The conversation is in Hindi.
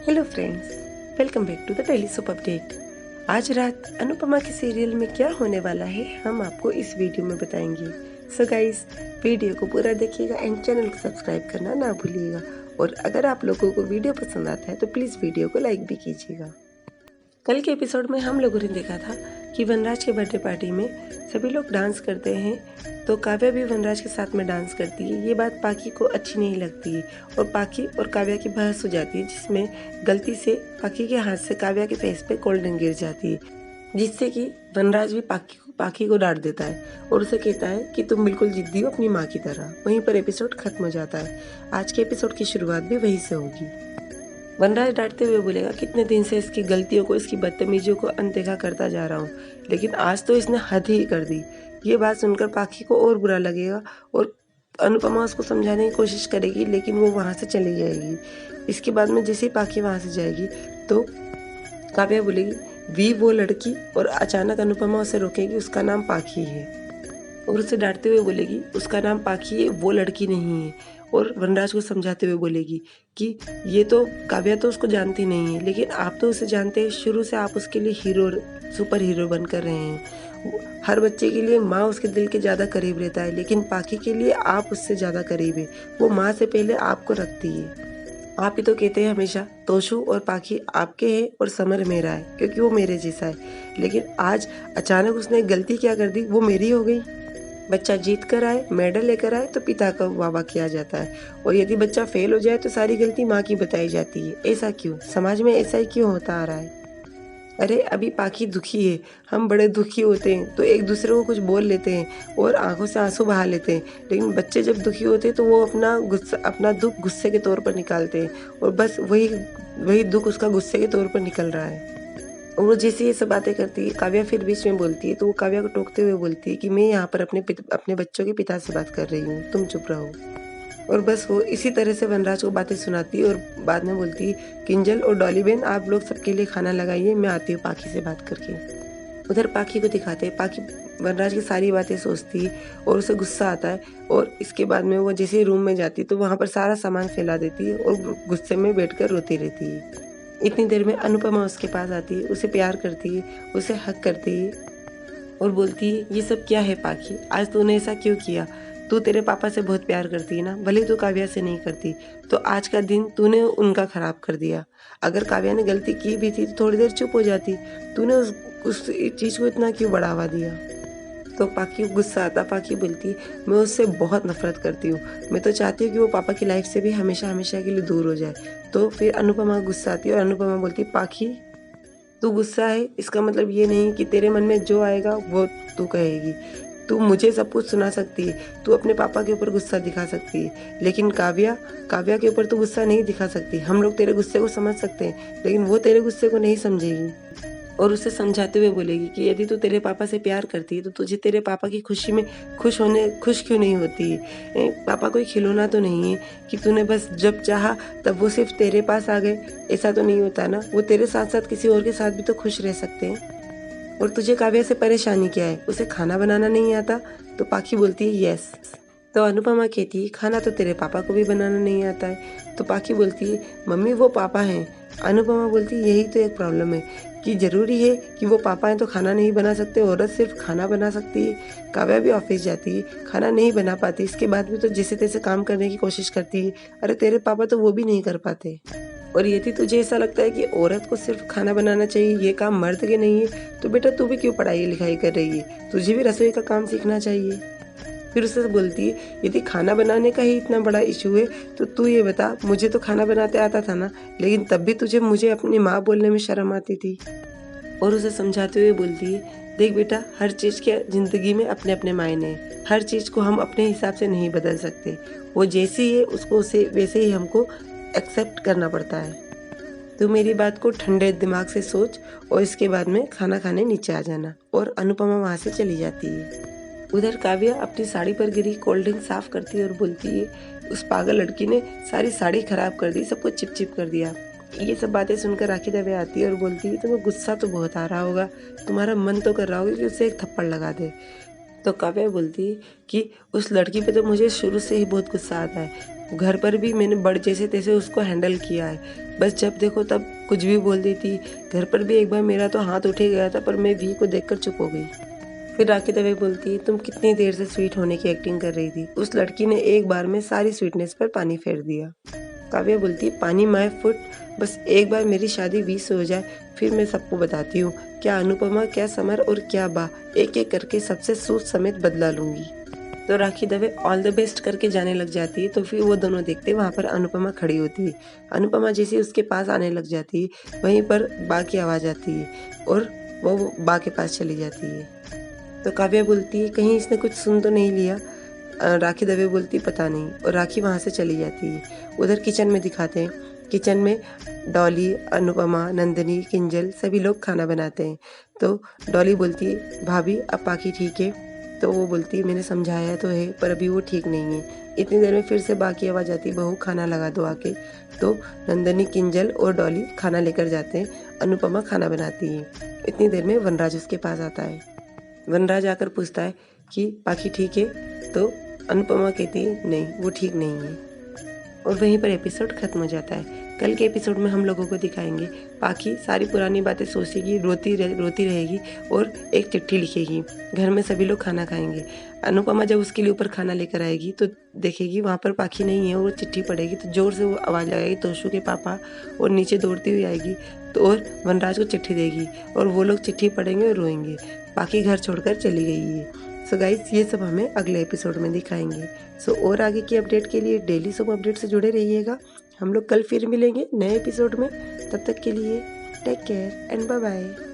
Hello friends, welcome back to the daily soap update. आज रात अनुपमा के सीरियल में क्या होने वाला है हम आपको इस वीडियो में बताएंगे। सो गाइस, वीडियो को पूरा देखिएगा एंड चैनल को सब्सक्राइब करना ना भूलिएगा। और अगर आप लोगों को वीडियो पसंद आता है तो प्लीज़ वीडियो को लाइक भी कीजिएगा। कल के एपिसोड में हम लोगों ने देखा था कि वनराज के बर्थडे पार्टी में सभी लोग डांस करते हैं, तो काव्या भी वनराज के साथ में डांस करती है। ये बात पाखी को अच्छी नहीं लगती है और पाखी और काव्या की बहस हो जाती है, जिसमें गलती से पाखी के हाथ से काव्या के फेस पे कोल्ड ड्रिंक गिर जाती है, जिससे कि वनराज भी पाखी को डांट देता है और उसे कहता है कि तुम बिल्कुल जिद्दी हो अपनी माँ की तरह। वहीं पर एपिसोड खत्म हो जाता है। आज के एपिसोड की शुरुआत भी वहीं से होगी। वनराज डांटते हुए बोलेगा, कितने दिन से इसकी गलतियों को, इसकी बदतमीजियों को अनदेखा करता जा रहा हूँ, लेकिन आज तो इसने हद ही कर दी। ये बात सुनकर पाखी को और बुरा लगेगा और अनुपमा उसको समझाने की कोशिश करेगी, लेकिन वो वहाँ से चली जाएगी। इसके बाद में जैसे ही पाखी वहाँ से जाएगी तो काव्या बोलेगी वी वो लड़की, और अचानक अनुपमा उसे रोकेगी, उसका नाम पाखी है, और उसे डांटते हुए बोलेगी उसका नाम पाखी है, वो लड़की नहीं है। और वनराज को समझाते हुए बोलेगी कि ये तो काव्या तो उसको जानती नहीं है, लेकिन आप तो उसे जानते हैं, शुरू से आप उसके लिए हीरो, सुपर हीरो बनकर रहे हैं। हर बच्चे के लिए माँ उसके दिल के ज़्यादा करीब रहता है, लेकिन पाखी के लिए आप उससे ज़्यादा करीब है। वो माँ से पहले आपको रखती है। आप ही तो कहते हैं हमेशा तोशु और पाखी आपके हैं और समर मेरा है, क्योंकि वो मेरे जैसा है। लेकिन आज अचानक उसने गलती क्या कर दी, वो मेरी हो गई। बच्चा जीत कर आए, मेडल लेकर आए तो पिता का वाह किया जाता है, और यदि बच्चा फेल हो जाए तो सारी गलती माँ की बताई जाती है। ऐसा क्यों? समाज में ऐसा ही क्यों होता आ रहा है? अरे अभी पाखी दुखी है, हम बड़े दुखी होते हैं तो एक दूसरे को कुछ बोल लेते हैं और आंखों से आंसू बहा लेते हैं, लेकिन बच्चे जब दुखी होते हैं तो वो अपना दुख गुस्से के तौर पर निकालते हैं, और बस वही दुख उसका गुस्से के तौर पर निकल रहा है। और वो जैसे ये सब बातें करती है, काव्या फिर बीच में बोलती है, तो वो काव्या को टोकते हुए बोलती है कि मैं यहाँ पर अपने बच्चों के पिता से बात कर रही हूँ, तुम चुप रहो। और बस वो इसी तरह से वनराज को बातें सुनाती है और बाद में बोलती है, किंजल और डॉली बहन आप लोग सबके लिए खाना लगाइए, मैं आती हूँ पाखी से बात करके। उधर पाखी को दिखाते हैं, पाखी वनराज की सारी बातें सोचती है और उसे गुस्सा आता है, और इसके बाद में वो जैसे ही रूम में जाती है तो वहाँ पर सारा सामान फैला देती है और गुस्से में बैठकर रोती रहती है। इतनी देर में अनुपमा उसके पास आती है, उसे प्यार करती है, उसे हक करती है और बोलती है, ये सब क्या है पाखी, आज तूने ऐसा क्यों किया? तू तेरे पापा से बहुत प्यार करती है ना, भले तू काव्या से नहीं करती, तो आज का दिन तूने उनका खराब कर दिया। अगर काव्या ने गलती की भी थी तो थोड़ी देर चुप हो जाती, तूने उस चीज को इतना क्यों बढ़ावा दिया? तो पाखी को गुस्सा आता, पाखी बोलती मैं उससे बहुत नफरत करती हूँ, मैं तो चाहती हूँ कि वो पापा की लाइफ से भी हमेशा हमेशा के लिए दूर हो जाए। तो फिर अनुपमा गुस्सा आती है और अनुपमा बोलती पाखी तू गुस्सा है, इसका मतलब ये नहीं कि तेरे मन में जो आएगा वो तू कहेगी। तू मुझे सब कुछ सुना सकती है, तू अपने पापा के ऊपर गुस्सा दिखा सकती है, लेकिन काव्या के ऊपर तू गुस्सा नहीं दिखा सकती। हम लोग तेरे गुस्से को समझ सकते हैं, लेकिन वो तेरे गुस्से को नहीं समझेगी। और उसे समझाते हुए बोलेगी कि यदि तू तेरे पापा से प्यार करती है तो तुझे तेरे पापा की खुशी में खुश क्यों नहीं होती है? पापा कोई खिलौना तो नहीं है कि तूने बस जब चाहा तब वो सिर्फ तेरे पास आ गए, ऐसा तो नहीं होता ना। वो तेरे साथ साथ किसी और के साथ भी तो खुश रह सकते हैं। और तुझे काव्या से परेशानी क्या है? उसे खाना बनाना नहीं आता? तो पाखी बोलती है यस। तो अनुपमा कहती है खाना तो तेरे पापा को भी बनाना नहीं आता है। तो पाखी बोलती है मम्मी वो पापा हैं। अनुपमा बोलती है यही तो एक प्रॉब्लम है कि जरूरी है कि वो पापा हैं तो खाना नहीं बना सकते, औरत सिर्फ खाना बना सकती है। काव्या भी ऑफिस जाती है, खाना नहीं बना पाती, इसके बाद भी तो जैसे तैसे काम करने की कोशिश करती है। अरे तेरे पापा तो वो भी नहीं कर पाते। और यदि तुझे ऐसा लगता है कि औरत को सिर्फ खाना बनाना चाहिए, ये काम मर्द के नहीं है, तो बेटा तू भी क्यों पढ़ाई लिखाई कर रही है? तुझे भी रसोई का काम सीखना चाहिए। फिर उससे बोलती है यदि खाना बनाने का ही इतना बड़ा इशू है तो तू ये बता, मुझे तो खाना बनाते आता था ना, लेकिन तब भी मुझे अपनी माँ बोलने में शर्म आती थी। और उसे समझाते हुए बोलती है देख बेटा, हर चीज़ के ज़िंदगी में अपने अपने मायने हैं, हर चीज़ को हम अपने हिसाब से नहीं बदल सकते। वो जैसी है उसको उसे वैसे ही हमको एक्सेप्ट करना पड़ता है। तो मेरी बात को ठंडे दिमाग से सोच और इसके बाद में खाना खाने नीचे आ जाना। और अनुपमा वहाँ से चली जाती है। उधर काव्या अपनी साड़ी पर गिरी कोल्ड ड्रिंक साफ करती है और बोलती है उस पागल लड़की ने सारी साड़ी खराब कर दी, सबको चिपचिप कर दिया। ये सब बातें सुनकर राखी दवे आती है और बोलती है तुम्हें गुस्सा तो बहुत आ रहा होगा, तुम्हारा मन तो कर रहा होगा कि उसे एक थप्पड़ लगा दे। तो काव्या बोलती है कि उस लड़की पे तो मुझे शुरू से ही बहुत गुस्सा आता है, घर पर भी मैंने बड़ जैसे तैसे उसको हैंडल किया है, बस जब देखो तब कुछ भी बोल देती। घर पर भी एक बार मेरा तो हाथ उठे गया था, पर मैं वी को देखकर चुप हो गई। फिर राखी दवे बोलती है, तुम कितनी देर से स्वीट होने की एक्टिंग कर रही थी। उस लड़की ने एक बार में सारी स्वीटनेस पर पानी फेर दिया। काव्या बोलती है, पानी माय फुट, बस एक बार मेरी शादी 20 से हो जाए, फिर मैं सबको बताती हूँ, क्या अनुपमा, क्या समर और क्या बा, एक एक करके सबसे सूट समेत बदला लूंगी। तो राखी दवे ऑल द बेस्ट करके जाने लग जाती है। तो फिर वो दोनों देखते हैं, वहाँ पर अनुपमा खड़ी होती है। अनुपमा जैसे उसके पास आने लग जाती है, वहीं पर बा की आवाज़ आती है और वो बा के पास चली जाती है। तो काव्या बोलती है, कहीं इसने कुछ सुन तो नहीं लिया। राखी दवे बोलती, पता नहीं, और राखी वहाँ से चली जाती है। उधर किचन में दिखाते हैं, किचन में डॉली, अनुपमा, नंदिनी, किंजल सभी लोग खाना बनाते हैं। तो डॉली बोलती है, भाभी अब पाखी ठीक है? तो वो बोलती है, मैंने समझाया तो है, पर अभी वो ठीक नहीं है। इतनी देर में फिर से बाकी आवाज़ आती है, बहू खाना लगा दो आके। तो नंदिनी, किंजल और डॉली खाना लेकर जाते हैं। अनुपमा खाना बनाती है। इतनी देर में वनराज उसके पास आता है। वनराज आकर पूछता है कि पाखी ठीक है? तो अनुपमा कहती है, नहीं, वो ठीक नहीं है। और वहीं पर एपिसोड खत्म हो जाता है। कल के एपिसोड में हम लोगों को दिखाएंगे पाखी सारी पुरानी बातें सोचेगी, रोती रहेगी और एक चिट्ठी लिखेगी। घर में सभी लोग खाना खाएंगे। अनुपमा जब उसके लिए ऊपर खाना लेकर आएगी तो देखेगी वहाँ पर पाखी नहीं है, और चिट्ठी पढ़ेगी तो जोर से वो आवाज़ लगाएगी, तोशु के पापा, और नीचे दौड़ती हुई आएगी तो और वनराज को चिट्ठी देगी और वो लोग चिट्ठी पढ़ेंगे और रोएंगे। पाखी घर छोड़कर चली गई है। सो गाइस, ये सब हमें अगले एपिसोड में दिखाएंगे। सो और आगे की अपडेट के लिए डेली सोप अपडेट से जुड़े रहिएगा। हम लोग कल फिर मिलेंगे नए एपिसोड में। तब तक के लिए take care and bye bye.